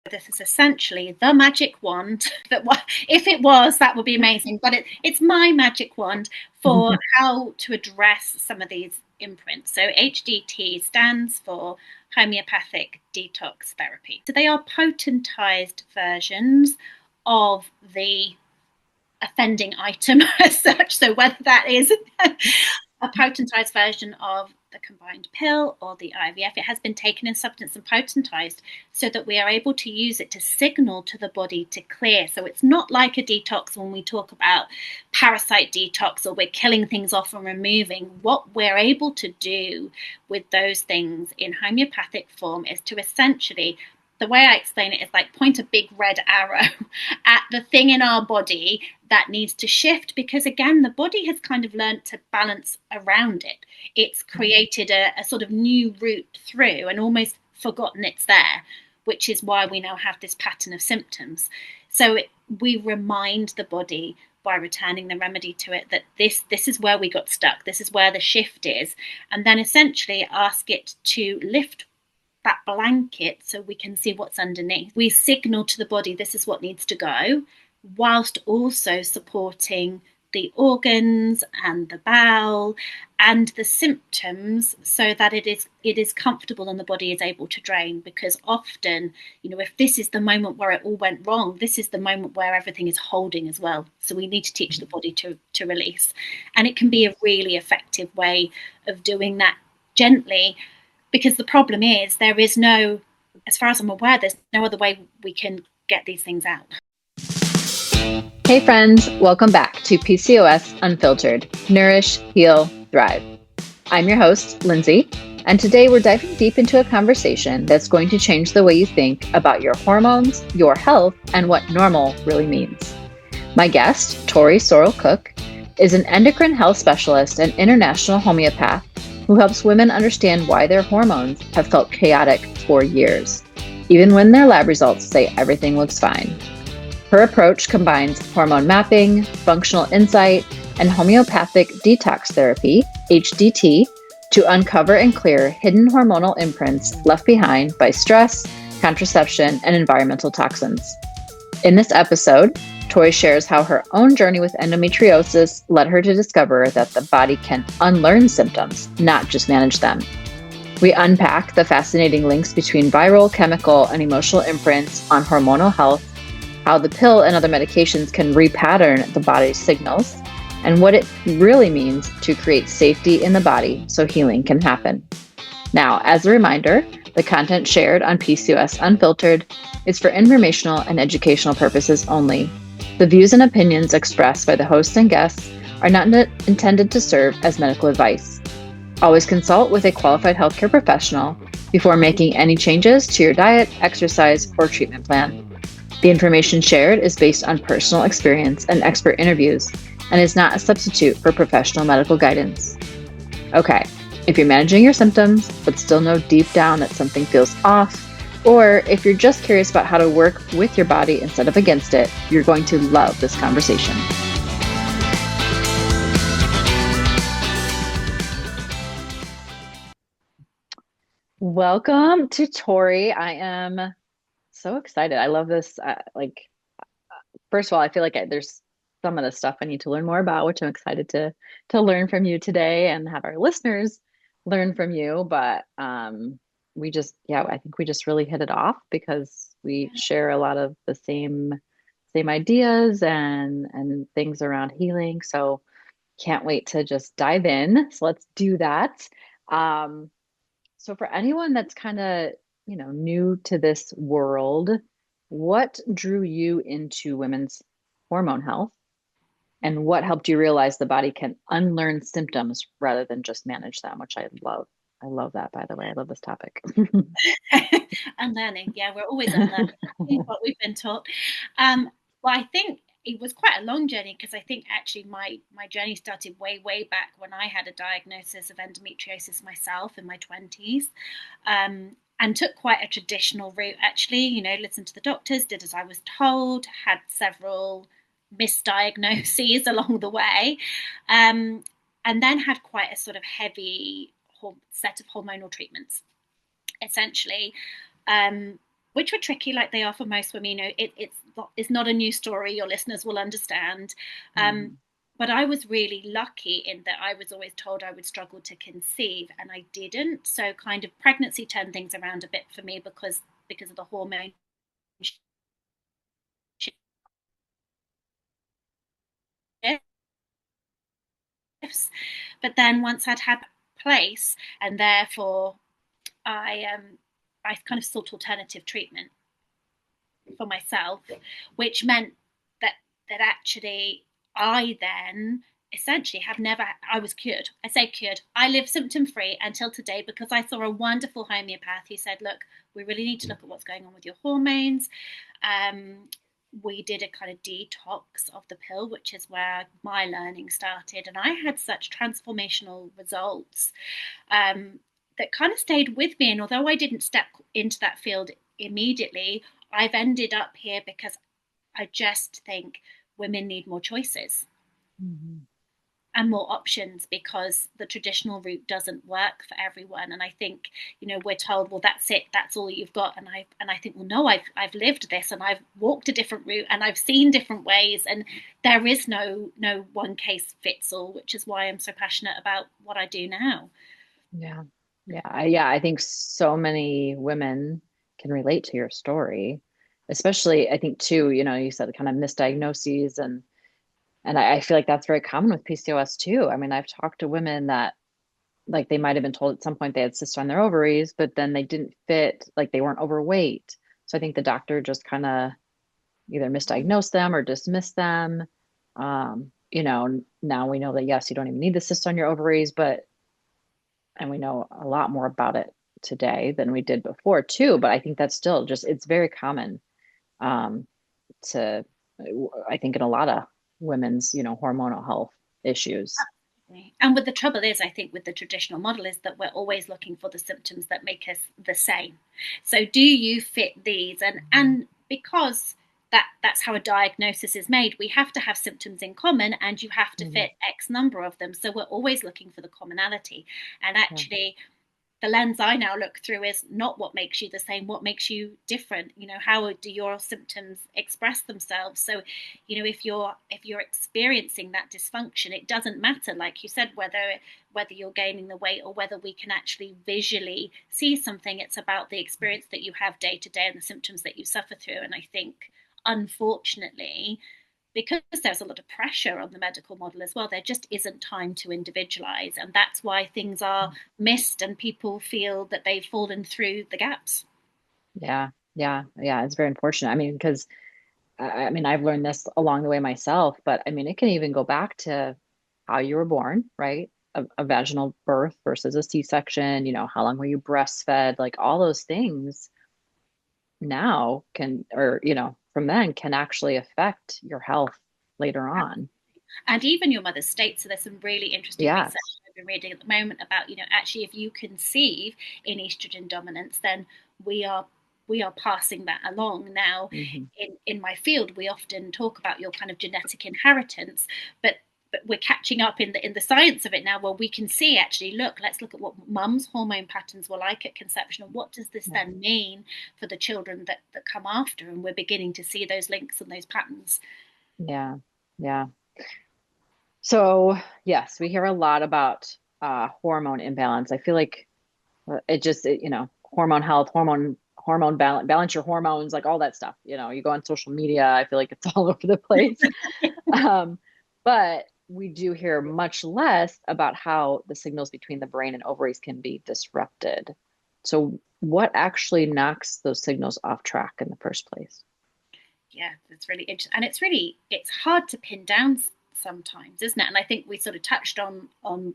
this is essentially the magic wand that, if it was, that would be amazing, but it's my magic wand for how to address some of these imprints. So HDT stands for homeopathic detox therapy. So they are potentized versions of the offending item as such. So whether that is a potentized version of the combined pill or the IVF, it has been taken in substance and potentized so that we are able to use it to signal to the body to clear. So it's not like a detox when we talk about parasite detox or we're killing things off and removing. What we're able to do with those things in homeopathic form is to essentially, the way I explain it is like point a big red arrow at the thing in our body that needs to shift, because again, the body has kind of learned to balance around it. It's created a sort of new route through and almost forgotten it's there, which is why we now have this pattern of symptoms. So we remind the body by returning the remedy to it that this is where we got stuck, this is where the shift is, and then essentially ask it to lift that blanket so we can see what's underneath. We signal to the body this is what needs to go, whilst also supporting the organs and the bowel and the symptoms so that it is comfortable and the body is able to drain. Because often, if this is the moment where it all went wrong, this is the moment where everything is holding as well. So we need to teach the body to release. And it can be a really effective way of doing that gently, because the problem is there is no, as far as I'm aware, there's no other way we can get these things out. Hey friends, welcome back to PCOS Unfiltered, Nourish, Heal, Thrive. I'm your host, Lindsie, and today we're diving deep into a conversation that's going to change the way you think about your hormones, your health, and what normal really means. My guest, Tori Sorrell-Cook, is an endocrine health specialist and international homeopath who helps women understand why their hormones have felt chaotic for years, even when their lab results say everything looks fine. Her approach combines hormone mapping, functional insight, and homeopathic detox therapy, HDT, to uncover and clear hidden hormonal imprints left behind by stress, contraception, and environmental toxins. In this episode, Tori shares how her own journey with endometriosis led her to discover that the body can unlearn symptoms, not just manage them. We unpack the fascinating links between viral, chemical, and emotional imprints on hormonal health, how the pill and other medications can repattern the body's signals, and what it really means to create safety in the body so healing can happen. Now, as a reminder, the content shared on PCOS Unfiltered is for informational and educational purposes only. The views and opinions expressed by the hosts and guests are not intended to serve as medical advice. Always consult with a qualified healthcare professional before making any changes to your diet, exercise, or treatment plan. The information shared is based on personal experience and expert interviews and is not a substitute for professional medical guidance. Okay, if you're managing your symptoms but still know deep down that something feels off, or if you're just curious about how to work with your body instead of against it, you're going to love this conversation. Welcome to Tori. I am so excited. I love this. First of all, I feel like there's some of the stuff I need to learn more about, which I'm excited to learn from you today and have our listeners learn from you. But I think we just really hit it off because we share a lot of the same ideas and things around healing. So can't wait to just dive in. So let's do that. So for anyone that's kind of, new to this world, what drew you into women's hormone health, and what helped you realize the body can unlearn symptoms rather than just manage them, which I love. I love that, by the way. I love this topic. Unlearning. Yeah, we're always unlearning what we've been taught. Well, I think it was quite a long journey, because I think actually my journey started way back when I had a diagnosis of endometriosis myself in my 20s, and took quite a traditional route, actually. Listened to the doctors, did as I was told, had several misdiagnoses along the way, and then had quite a sort of heavy set of hormonal treatments. Essentially, which were tricky, like they are for most women. It's not a new story. Your listeners will understand. Um, Mhm. but I was really lucky in that I was always told I would struggle to conceive, and I didn't. So kind of pregnancy turned things around a bit for me because of the hormone shifts. But then once I'd had place, and therefore I kind of sought alternative treatment for myself, which meant that actually I then essentially have never I was cured. I say cured. I lived symptom free until today because I saw a wonderful homeopath who said, look, we really need to look at what's going on with your hormones. We did a kind of detox of the pill, which is where my learning started, and I had such transformational results that kind of stayed with me. And although I didn't step into that field immediately, I've ended up here because I just think women need more choices Mhm. and more options because the traditional route doesn't work for everyone. And I think, we're told, well, that's it, that's all you've got. And I think, well, no, I've lived this and I've walked a different route and I've seen different ways, and there is no one case fits all, which is why I'm so passionate about what I do now. Yeah. Yeah. I think so many women can relate to your story, especially I think too, you said the kind of misdiagnoses and I feel like that's very common with PCOS too. I mean, I've talked to women that like they might have been told at some point they had cysts on their ovaries, but then they didn't fit, like they weren't overweight. So I think the doctor just kind of either misdiagnosed them or dismissed them. Now we know that yes, you don't even need the cyst on your ovaries, but and we know a lot more about it today than we did before too. But I think that's still just it's very common um, to I think in a lot of women's hormonal health issues. And with the trouble is, I think with the traditional model is that we're always looking for the symptoms that make us the same. So do you fit these? And because that's how a diagnosis is made, we have to have symptoms in common and you have to Mhm. fit X number of them. So we're always looking for the commonality. And Yeah. actually the lens I now look through is not what makes you the same, what makes you different. How do your symptoms express themselves? So, if you're experiencing that dysfunction, it doesn't matter, like you said, whether you're gaining the weight or whether we can actually visually see something. It's about the experience that you have day to day and the symptoms that you suffer through. And I think, unfortunately, because there's a lot of pressure on the medical model as well, there just isn't time to individualize. And that's why things are missed and people feel that they've fallen through the gaps. Yeah. It's very unfortunate. I mean, because I mean, I've learned this along the way myself, but I mean, it can even go back to how you were born, right? A vaginal birth versus a C-section, how long were you breastfed? Like all those things now can, or, from then can actually affect your health later on. And even your mother's state. So there's some really interesting research Yes. I've been reading at the moment about, actually if you conceive in estrogen dominance, then we are we are passing that along. Now, Hmm. in my field, we often talk about your kind of genetic inheritance, but we're catching up in the science of it now, where we can see, actually, let's look at what mum's hormone patterns were like at conception, and what does this Yeah. then mean for the children that come after, and we're beginning to see those links and those patterns. Yeah. Yeah. So, yes, we hear a lot about hormone imbalance. I feel like hormone health, hormone balance your hormones, like all that stuff. You go on social media, I feel like it's all over the place. Um, but we do hear much less about how the signals between the brain and ovaries can be disrupted. So, what actually knocks those signals off track in the first place? Yeah, it's really interesting, and it's hard to pin down sometimes, isn't it? And I think we sort of touched on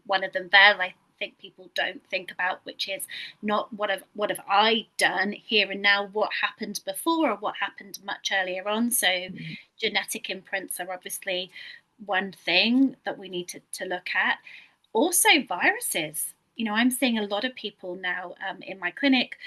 one of them there. I think people don't think about, which is not what have I done here and now, what happened before or what happened much earlier on. So Mhm. genetic imprints are obviously one thing that we need to look at. Also viruses. I'm seeing a lot of people now in my clinic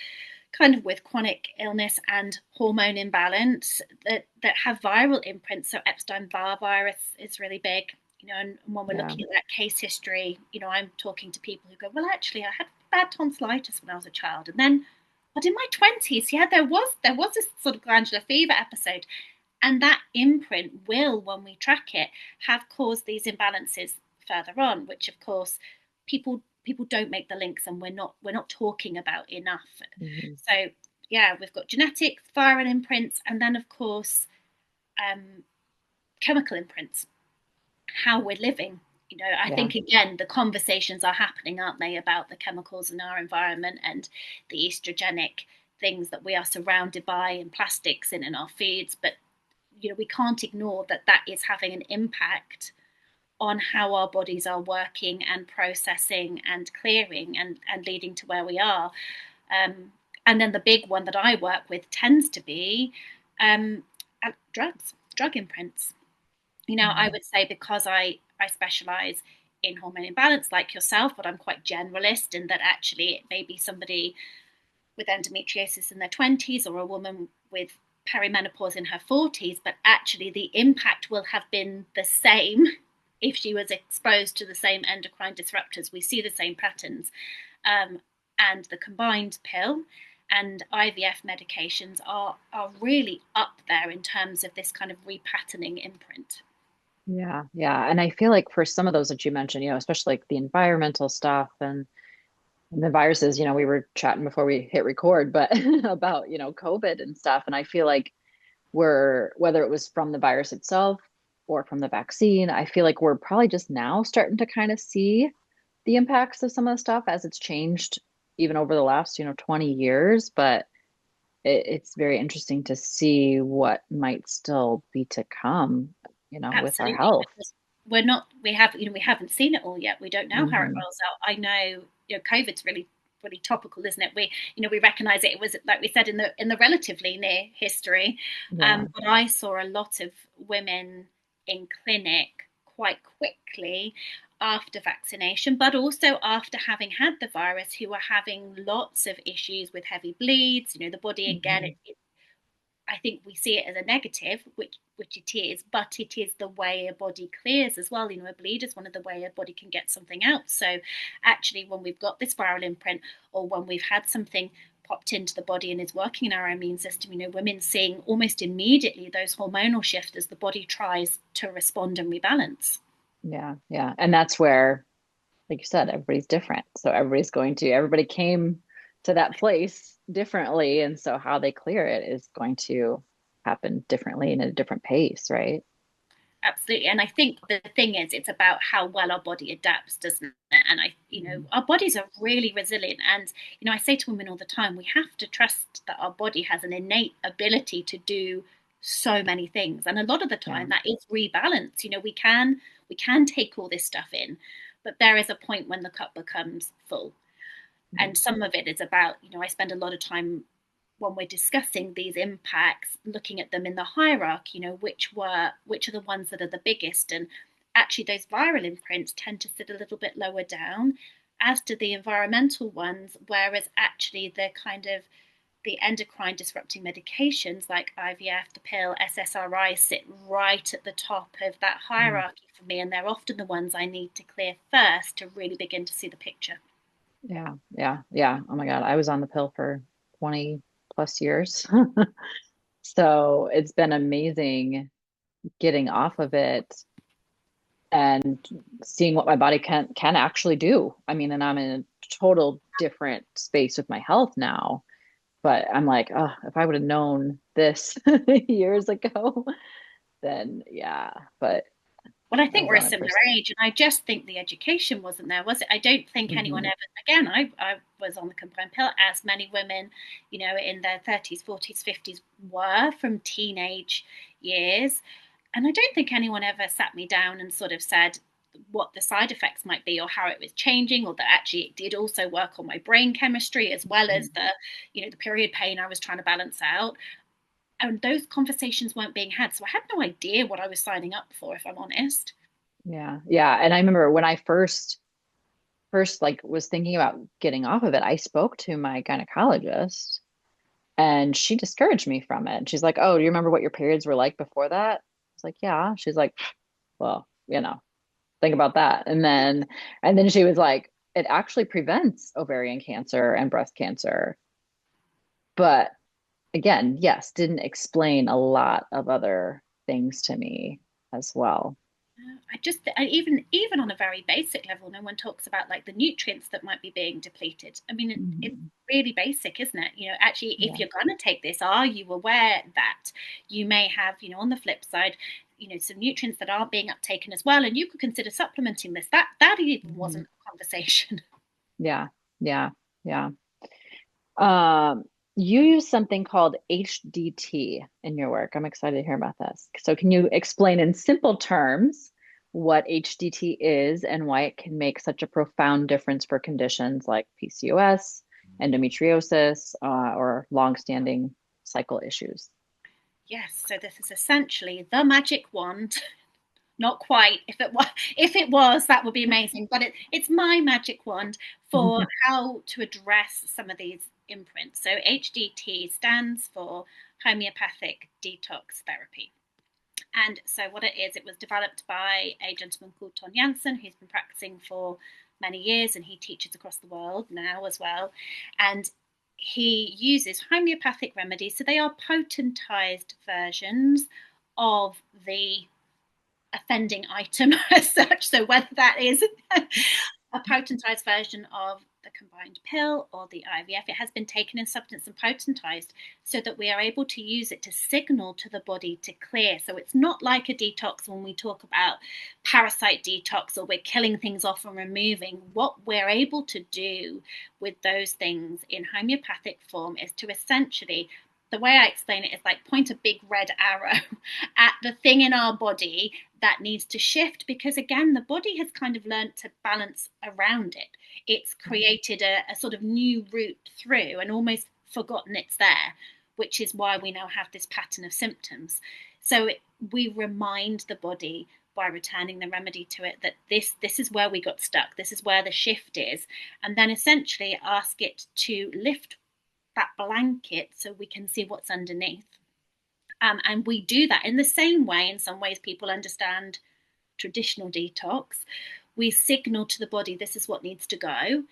kind of with chronic illness and hormone imbalance that have viral imprints. So Epstein-Barr virus is really big, and when we're Yeah. looking at that case history, I'm talking to people who go, well, actually, I had bad tonsillitis when I was a child, and then But in my 20s, yeah, there was this sort of glandular fever episode. And that imprint will, when we track it, have caused these imbalances further on, which of course people don't make the links, and we're not talking about enough. Mm-hmm. So yeah, we've got genetics, viral imprints, and then of course chemical imprints, how we're living. I Yeah. think again the conversations are happening, aren't they, about the chemicals in our environment and the estrogenic things that we are surrounded by and plastics in our feeds. But we can't ignore that that is having an impact on how our bodies are working and processing and clearing and leading to where we are. And then the big one that I work with tends to be drug imprints. I would say, because I specialize in hormone imbalance like yourself, but I'm quite generalist in that actually it may be somebody with endometriosis in their 20s or a woman with perimenopause in her 40s, but actually the impact will have been the same if she was exposed to the same endocrine disruptors. We see the same patterns. And the combined pill and IVF medications are really up there in terms of this kind of repatterning imprint. Yeah. Yeah. And I feel like for some of those that you mentioned, especially like the environmental stuff and the viruses, we were chatting before we hit record, but about, COVID and stuff. And I feel like whether it was from the virus itself or from the vaccine, I feel like we're probably just now starting to kind of see the impacts of some of the stuff as it's changed even over the last, 20 years. But it's very interesting to see what might still be to come, with our Absolutely, health. because we haven't seen it all yet. We don't know how it Hmm. rolls out. I know, COVID's really topical, isn't it? We recognise it. It was, like we said, in the relatively near history, Yeah. but I saw a lot of women in clinic quite quickly after vaccination, but also after having had the virus, who were having lots of issues with heavy bleeds. The body again, Hmm. I think we see it as a negative, which it is, but it is the way a body clears as well. A bleed is one of the way a body can get something out. So actually, when we've got this viral imprint, or when we've had something popped into the body and is working in our immune system, women seeing almost immediately those hormonal shifts as the body tries to respond and rebalance. Yeah. Yeah. And that's where, like you said, everybody's different. So everybody came to that place differently. And so how they clear it is going to happen differently and at a different pace, right? Absolutely. And I think the thing is, it's about how well our body adapts, doesn't it? And Mhm. our bodies are really resilient. And I say to women all the time, we have to trust that our body has an innate ability to do so many things, and a lot of the Yeah. time that is rebalance. We can take all this stuff in, but there is a point when the cup becomes full. Yeah. And some of it is about, I spend a lot of time when we're discussing these impacts, looking at them in the hierarchy, which are the ones that are the biggest. And actually those viral imprints tend to sit a little bit lower down, as do the environmental ones, whereas actually the endocrine disrupting medications like IVF, the pill, SSRI sit right at the top of that Mm. hierarchy for me, and they're often the ones I need to clear first to really begin to see the picture. Yeah. Yeah. Yeah. Oh my God. I was on the pill for 20 plus years. So it's been amazing getting off of it and seeing what my body can actually do. I mean, and I'm in a total different space with my health now. But I'm like, oh, if I would have known this years ago, then yeah. But Well, I I think was we're a on it for. similar age, and I just think the education wasn't there, was it? I don't think anyone Mhm. ever, again, I was on the combined pill, as many women, in their 30s, 40s, 50s were from teenage years. And I don't think anyone ever sat me down and sort of said what the side effects might be, or how it was changing, or that actually it did also work on my brain chemistry as well as the period pain I was trying to balance out. And those conversations weren't being had. So I had no idea what I was signing up for, if I'm honest. Yeah, yeah. And I remember when I first like was thinking about getting off of it, I spoke to my gynecologist and she discouraged me from it. And she's like, "Oh, do you remember what your periods were like before that?" I was like, "Yeah." She's like, "Well, think about that." And then she was like, "It actually prevents ovarian cancer and breast cancer." But again, yes, didn't explain a lot of other things to me as well. Even on a very basic level, no one talks about like the nutrients that might be being depleted. I mean, it's really basic, isn't it? Actually, if you're going to take this, are you aware that you may have, on the flip side, some nutrients that aren't being uptaken as well, and you could consider supplementing this. That even wasn't a conversation. Yeah. You use something called HDT in your work. I'm excited to hear about this. So can you explain in simple terms what HDT is and why it can make such a profound difference for conditions like PCOS, endometriosis, or longstanding cycle issues? Yes, so this is essentially the magic wand. Not quite. If it was, that would be amazing. But it's my magic wand for how to address some of these imprints. So HDT stands for homeopathic detox therapy. And so what it is, it was developed by a gentleman called Ton Jansen, who's been practicing for many years, and he teaches across the world now as well. And he uses homeopathic remedies. So they are potentized versions of the offending item as such. So whether that is a potentized version of the combined pill or the IVF, it has been taken in substance and potentized so that we are able to use it to signal to the body to clear. So it's not like a detox when we talk about parasite detox or we're killing things off and removing. What we're able to do with those things in homeopathic form is to essentially, the way I explain it is like point a big red arrow at the thing in our body that needs to shift, because again, the body has kind of learned to balance around it. It's created a sort of new route through and almost forgotten it's there, which is why we now have this pattern of symptoms. So we remind the body by returning the remedy to it that this is where we got stuck. This is where the shift is. And then essentially ask it to lift that blanket so we can see what's underneath. And we do that in the same way, in some ways, people understand traditional detox. We signal to the body this is what needs to go,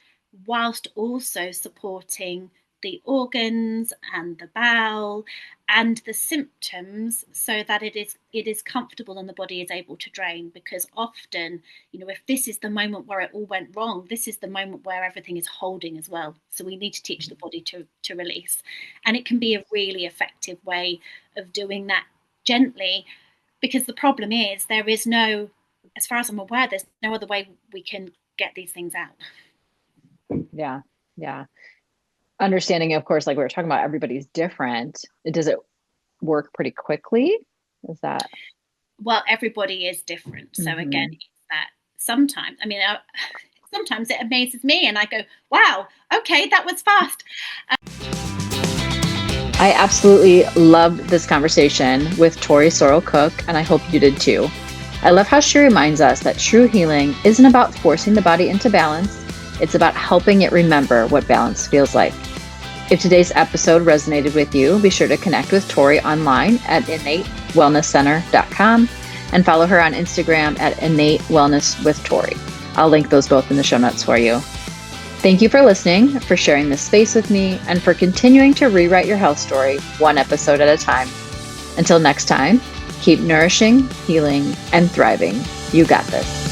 whilst also supporting the organs and the bowel and the symptoms so that it is comfortable and the body is able to drain. Because often, if this is the moment where it all went wrong, this is the moment where everything is holding as well. So we need to teach the body to release. And it can be a really effective way of doing that gently, because the problem is there is no, as far as I'm aware, there's no other way we can get these things out. Yeah. Understanding, of course, like we were talking about, everybody's different. Does it work pretty quickly? Is that? Well, everybody is different. So again, it's that sometimes, sometimes it amazes me and I go, wow, okay, that was fast. I absolutely loved this conversation with Tori Sorrell-Cook, and I hope you did too. I love how she reminds us that true healing isn't about forcing the body into balance. It's about helping it remember what balance feels like. If today's episode resonated with you, be sure to connect with Tori online at innatewellnesscenter.com and follow her on Instagram at innatewellnesswithtori. I'll link those both in the show notes for you. Thank you for listening, for sharing this space with me, and for continuing to rewrite your health story one episode at a time. Until next time, keep nourishing, healing, and thriving. You got this.